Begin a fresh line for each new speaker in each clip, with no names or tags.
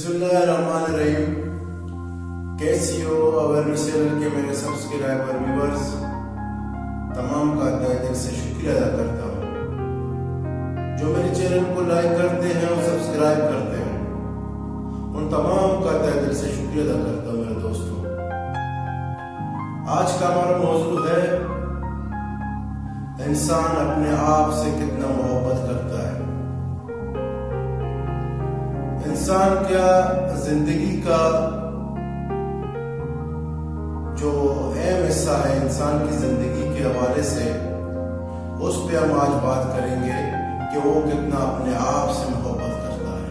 बिस्मिल्लाहिर्रहमानिर्रहीम। कैसी हो अवेयरनेस चैनल के मेरे सब्सक्राइबर व्यूअर्स, तमाम का दिल से शुक्रिया अदा करता हूँ जो मेरे चैनल को लाइक करते हैं और सब्सक्राइब करते हैं। उन तमाम का दिल से शुक्रिया अदा करता हूँ मेरे दोस्तों। आज का हमारा मौजू है इंसान अपने आप से कितना मोहब्बत करता है। इंसान क्या जिंदगी का जो अहम हिस्सा है इंसान की जिंदगी के हवाले से, उस पे हम आज बात करेंगे कि वो कितना अपने आप से मोहब्बत करता है।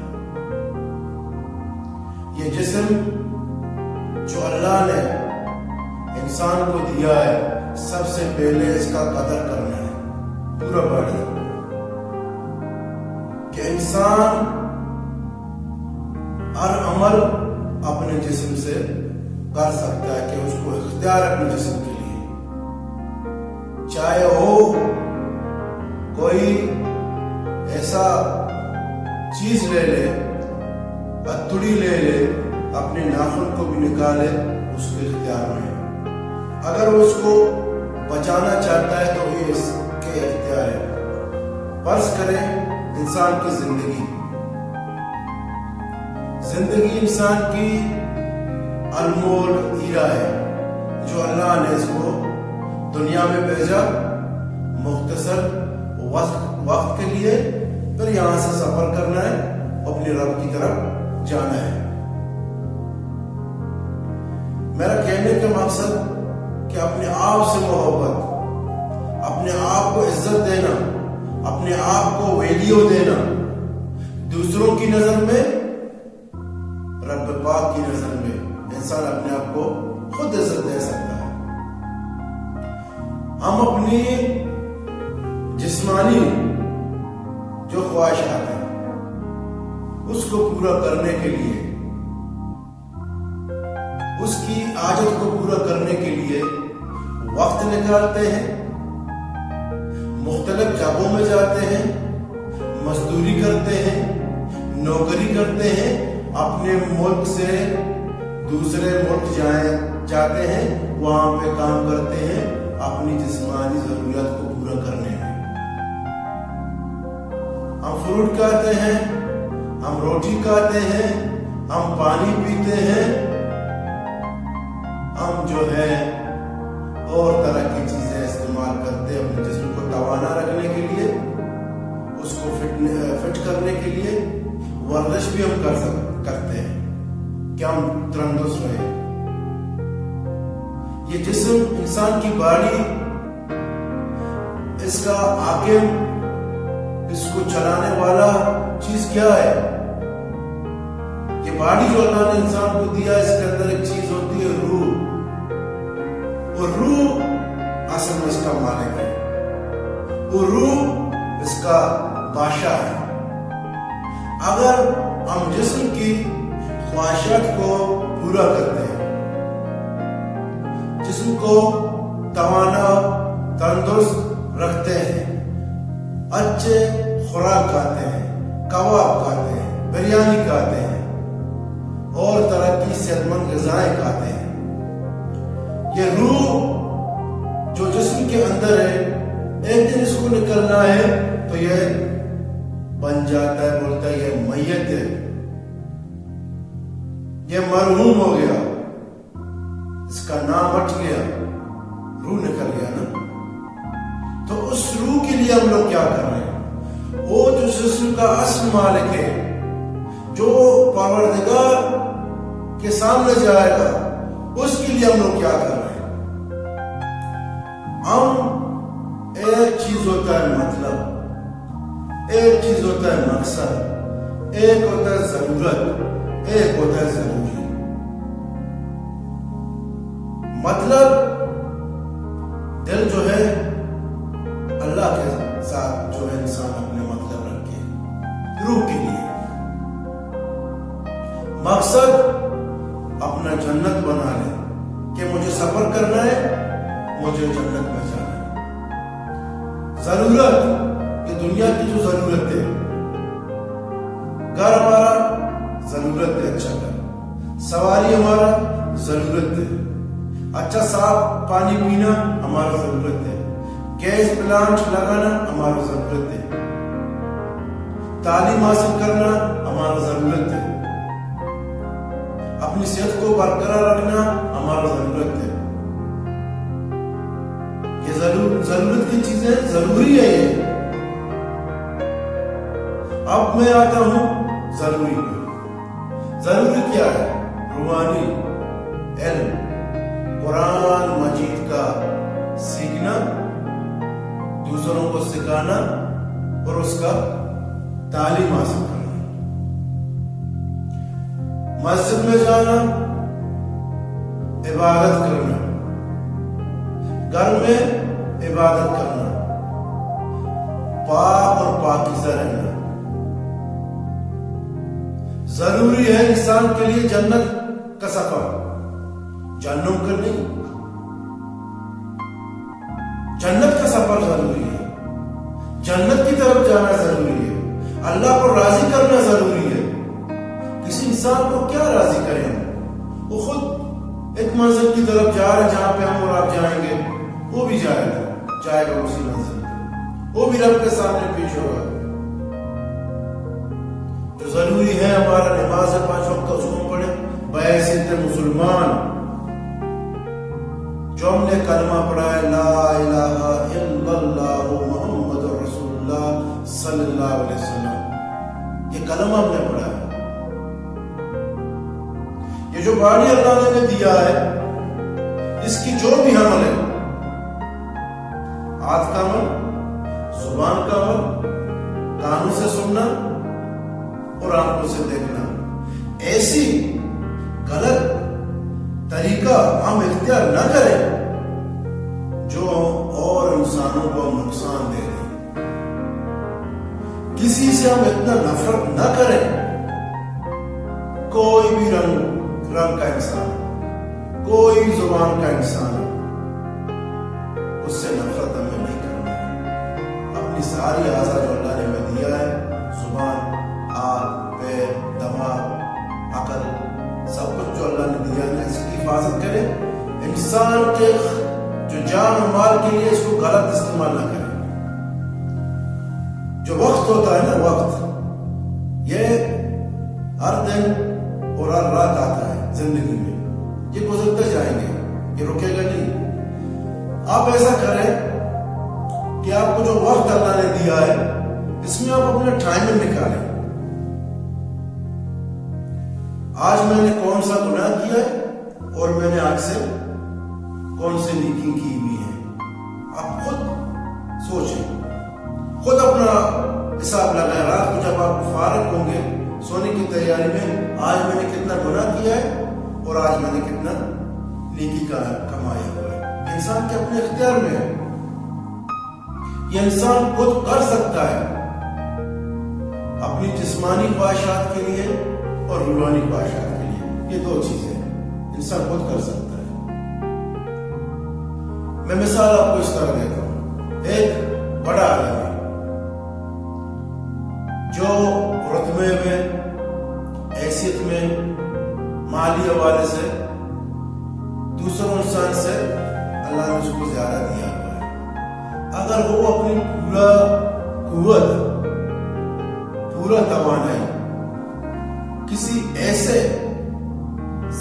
ये जिस्म जो अल्लाह ने इंसान को दिया है, सबसे पहले इसका कदर करना है पूरा बॉडी, कि इंसान हर अमल अपने जिस्म से कर सकता है, कि उसको इख्तियार अपने जिस्म के लिए, चाहे हो कोई ऐसा चीज ले ले, हथौड़ी ले ले, अपने नाखून को भी निकाले, उसके इख्तियार में। अगर वो उसको बचाना चाहता है तो ये इसके इख्तियार है। फर्ज करें इंसान की जिंदगी इंसान की अनमोल हीरा है जो अल्लाह ने इसको दुनिया में भेजा मुख्तसर वक्त के लिए, फिर यहां से सफर करना है, अपने रब की तरफ जाना है। मेरा कहने का मकसद कि अपने आप से मोहब्बत, अपने आप को इज्जत देना, अपने आप को वैल्यू देना, दूसरों की नजर में, रब पाक की नजर में इंसान अपने आप को खुद इज्जत दे सकता है। हम अपनी जिस्मानी जो ख्वाहिशात हैं उसको पूरा करने के लिए, उसकी आदत को पूरा करने के लिए वक्त निकालते हैं, मुख्तलिफ जगहों में जाते हैं, मजदूरी करते हैं, नौकरी करते हैं, अपने मुल्क से दूसरे मुल्क जाते हैं, वहां पे काम करते हैं अपनी जिस्मानी जरूरत को पूरा करने में। हम फ्रूट खाते हैं, हम रोटी खाते हैं, हम पानी पीते हैं, हम जो है और तरह की चीजें इस्तेमाल करते हैं अपने जिस्म को तवाना रखने के लिए, उसको फिट करने के लिए। वर्जिश भी हम करते हैं कि हम तंदुरुस्त रहे। ये जिस्म इंसान की बॉडी, इसका आगे इसको चलाने वाला चीज क्या है? ये बॉडी जो अल्लाह ने इंसान को दिया, इसके अंदर एक चीज होती है रूह, और रूह असल में इसका मालिक है, वो रूह इसका बादशाह है। अगर हम जिस्म की ख्वाहिशात को पूरा करते हैं, जिस्म को तवाना तंदुरुस्त रखते हैं, अच्छे खुराक खाते हैं, कबाब खाते हैं, बिरयानी खाते हैं और तरह की सेहतमंद ग़िज़ाएं खाते हैं, ये रूह जो जिस्म के अंदर है, एक दिन इसको निकलना है तो ये बन जाता है, बोलता है ये मैयत है, ये मरहूम हो गया, इसका नाम हट गया, रूह निकल गया ना। तो उस रूह के लिए हम लोग क्या कर रहे हैं? वो जो जिस्म का असल मालिक है, जो परवरदिगार के सामने जाएगा, उसके लिए हम लोग क्या कर रहे हैं? हम एक चीज होता है मतलब, एक चीज होता है मकसद, एक होता है जरूरत, एक होता है जरूरी। मतलब दिल जो है अल्लाह के साथ जो है इंसान अपने मतलब रखे रूह के लिए। मकसद अपना जन्नत बना ले कि मुझे सफर करना है, मुझे जन्नत में जाना है। जरूरत, ये दुनिया की जो जरूरत है, घर हमारा ضرورت ہے اچھا گھر، سواری ہمارا ضرورت ہے، اچھا صاف پانی پینا ہمارا ضرورت ہے، گیس پلانٹ لگانا ہمارا ضرورت ہے، تعلیم حاصل کرنا ہمارا ضرورت ہے، اپنی صحت کو برقرار رکھنا ہمارا ضرورت ہے۔ یہ ضرورت کی چیزیں ضروری ہے۔ یہ اب میں آتا ہوں ضروری پہ۔ ضروری کیا ہے؟ روحانی علم، قرآن مجید کا سیکھنا، دوسروں کو سکھانا اور اس کا تعلیم حاصل کرنا، مسجد میں جانا، عبادت کرنا، گھر میں عبادت کرنا، پاک اور پاکیزہ رہنا۔ ضروری ہے انسان کے لیے جنت کا سفر، جہنم کا نہیں۔ جنت کا سفر ضروری ہے، جنت کی طرف جانا ضروری ہے، اللہ کو راضی کرنا ضروری ہے۔ کسی انسان کو کیا راضی کریں؟ وہ خود ایک منزل کی طرف جا رہے جہاں پہ ہم اور آپ جائیں گے، وہ بھی جائے گا اسی منزل پہ، وہ بھی رب کے سامنے پیش ہوگا۔ جو ضروری ہے ہمارا نماز 5 وقت اس کو پڑھے بحیثیت مسلمان، جو ہم نے کلمہ پڑھا ہے لا الہ الا اللہ محمد رسول اللہ صلی اللہ علیہ وسلم، یہ کلمہ ہم نے پڑھا ہے۔ یہ جو باڈی اللہ نے ہمیں دیا ہے، اس کی جو بھی عمل ہے، ہاتھ کا عمل، زبان کا عمل، کانوں سے سننا اور آنکھوں سے دیکھنا، ایسی غلط طریقہ ہم اختیار نہ کریں جو اور انسانوں کو نقصان دے دیں۔ کسی سے ہم اتنا نفرت نہ کریں، کوئی بھی رنگ کا انسان، کوئی بھی زبان کا انسان، اس سے نفرت ہمیں نہیں کرنا ہے۔ اپنی ساری اعضاء جو اللہ نے ہمیں دیا ہے، زبان، ہاتھ، پیر، دماغ، عقل، سب کچھ جو اللہ نے دیا ہے، اس کی حفاظت کرے۔ انسان کے جو جان و مال کے لیے اس کو غلط استعمال نہ کرے۔ جو وقت ہوتا ہے نا، وقت یہ ہر دن اور ہر رات آتا ہے زندگی میں، یہ گزرتے جائیں گے، یہ رکے گا نہیں۔ آپ ایسا کریں کہ آپ کو جو وقت اللہ نے دیا ہے، اس میں آپ اپنے ٹائم نکالیں۔ آج میں نے کون سا گناہ کیا ہے اور میں نے آج سے کون سی نیکی کی ہوئی ہے، آپ خود سوچیں، خود اپنا حساب لگائیں۔ رات کو جب آپ فارغ ہوں گے سونے کی تیاری میں، آج میں نے کتنا گناہ کیا ہے اور آج میں نے کتنا نیکی کا کمایا ہوا ہے۔ انسان کے اپنے اختیار میں ہے، یہ انسان خود کر سکتا ہے، اپنی جسمانی خواہشات کے لیے اور روحانی خواہشات کے لیے۔ یہ دو چیزیں انسان خود کر سکتا ہے۔ میں مثال آپ کو اس طرح دیتا ہوں۔ ایک بڑا عالم ہے جو رتبے میں، حیثیت میں، مالی حوالے سے دوسروں انسان سے اللہ نے اس کو زیادہ دیا ہوا ہے۔ اگر وہ اپنی پورا قوت، پورا توانائی کسی ایسے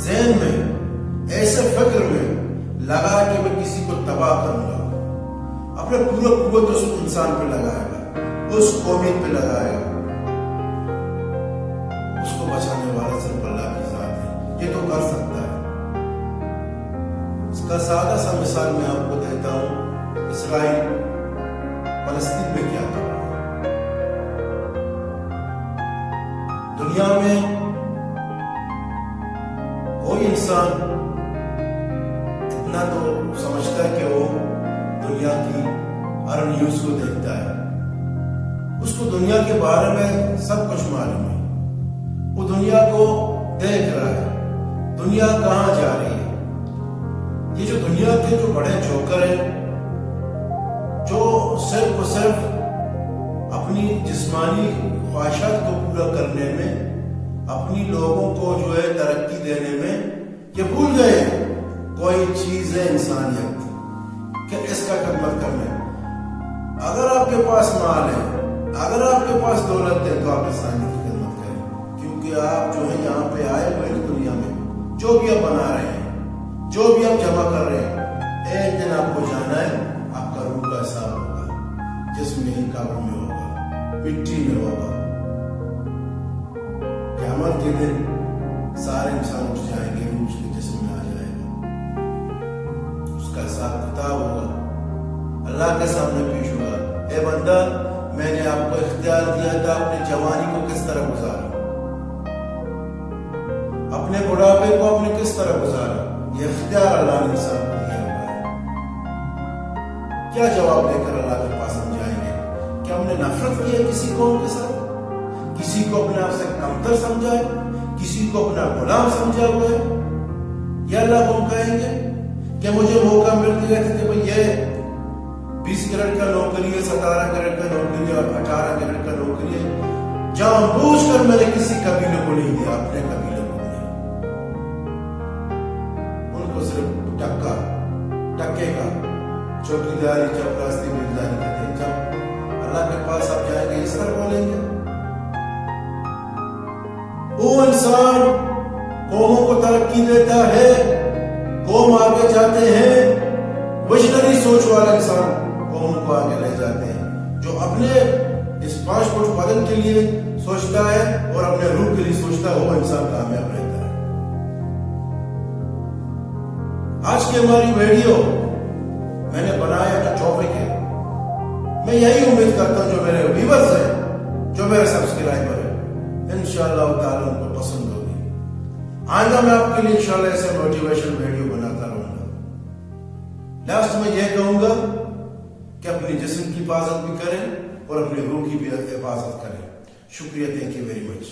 ذہن میں، ایسے فکر میں لگا کہ میں کسی کو تباہ کروں گا، اپنے پورا قوت اس انسان پہ لگائے گا، اس قومیت پہ لگائے گا، اس کو بچانے والا صرف اللہ کی ذات ہے۔ یہ تو کر سکتا ہے۔ اس کا سادہ سا مثال میں آپ کو دیتا ہوں۔ اسرائیل فلسطین میں کیا کر رہا ہے؟ دنیا میں کوئی انسان اتنا تو سمجھتا ہے کہ وہ دنیا کی ہر نیوز کو دیکھتا ہے، اس کو دنیا کے بارے میں سب کچھ معلوم ہے، وہ دنیا کو دیکھ رہا ہے، دنیا کہاں جا رہی ہے۔ یہ جو دنیا کے جو بڑے جوکر ہیں، جو صرف و صرف اپنی جسمانی خواہشات کو پورا کرنے میں अपनी लोगों को जो है तरक्की देने में ये भूल गए कोई चीज है इंसानियत कि इसका खिदमत करना। अगर आपके पास माल है, अगर आपके पास दौलत है, तो आप इंसानियत की खिदमत करें, क्योंकि आप जो है यहाँ पे आए हुए हैं दुनिया में, जो भी आप बना रहे हैं, जो भी आप जमा कर रहे हैं, एक दिन आपको जाना है, आपका रूह का हिसाब होगा, जिसमें ही कब्र में होगा, मिट्टी में होगा। क़यामत के दिन सारे इंसान उठ जाएंगे, रूह उसके जिस्म में आ जाएगा, उसका हिसाब किताब होगा, अल्लाह के सामने पेश होगा। ए बंदा, मैंने आपको इख्तियार दिया था, अपनी जवानी को किस तरह गुजारा, अपने बुढ़ापे को आपने किस तरह गुजारा, ये इख्तियार अल्लाह ने इंसान को दिया हुआ है। क्या जवाब देकर अल्लाह के पास हम जाएंगे? क्या हमने नफरत की है किसी कौम के साथ, किसी को अपने आप से कमतर समझा है, किसी को अपना गुलाम समझा हुआ है? या अल्लाह को हम कहेंगे कि मुझे मौका मिल गया था कि भाई ये 20 कैरेट का नौकरी है, 17 कैरेट का नौकरी है और 18 कैरेट का नौकरी है, जानबूझकर मैंने किसी कबीले को नहीं दिया, अपने कबीले को दिया। उनको सिर्फ टक्के का चौकीदारी, चपरासी, मिलदारी के दिन जब अल्लाह के पास आप जाएंगे इस तरह बोलेंगे। वो इंसान कौमों को तरक्की देता है, कौम आगे जाते हैं, विजनरी सोच वाला इंसान कौम को आगे ले जाते हैं, जो अपने इस 5 फुट उत्पादन के लिए सोचता है और अपने रूह के लिए सोचता है, वो इंसान कामयाब रहता है। आज की हमारी वीडियो मैंने बनाया जो टॉपिक है, मैं यही उम्मीद करता हूं जो मेरे व्यूअर्स हैं, जो मेरे सब्सक्राइबर हैं, इंशाअल्लाह ताला उनको पसंद होगी। आइंदा मैं आपके लिए इंशाअल्लाह ऐसे मोटिवेशन वीडियो बनाता रहूंगा। लास्ट में यह कहूंगा कि अपने जिस्म की हिफाजत भी करें और अपने रूह की भी हिफाजत करें। शुक्रिया, थैंक यू वेरी मच।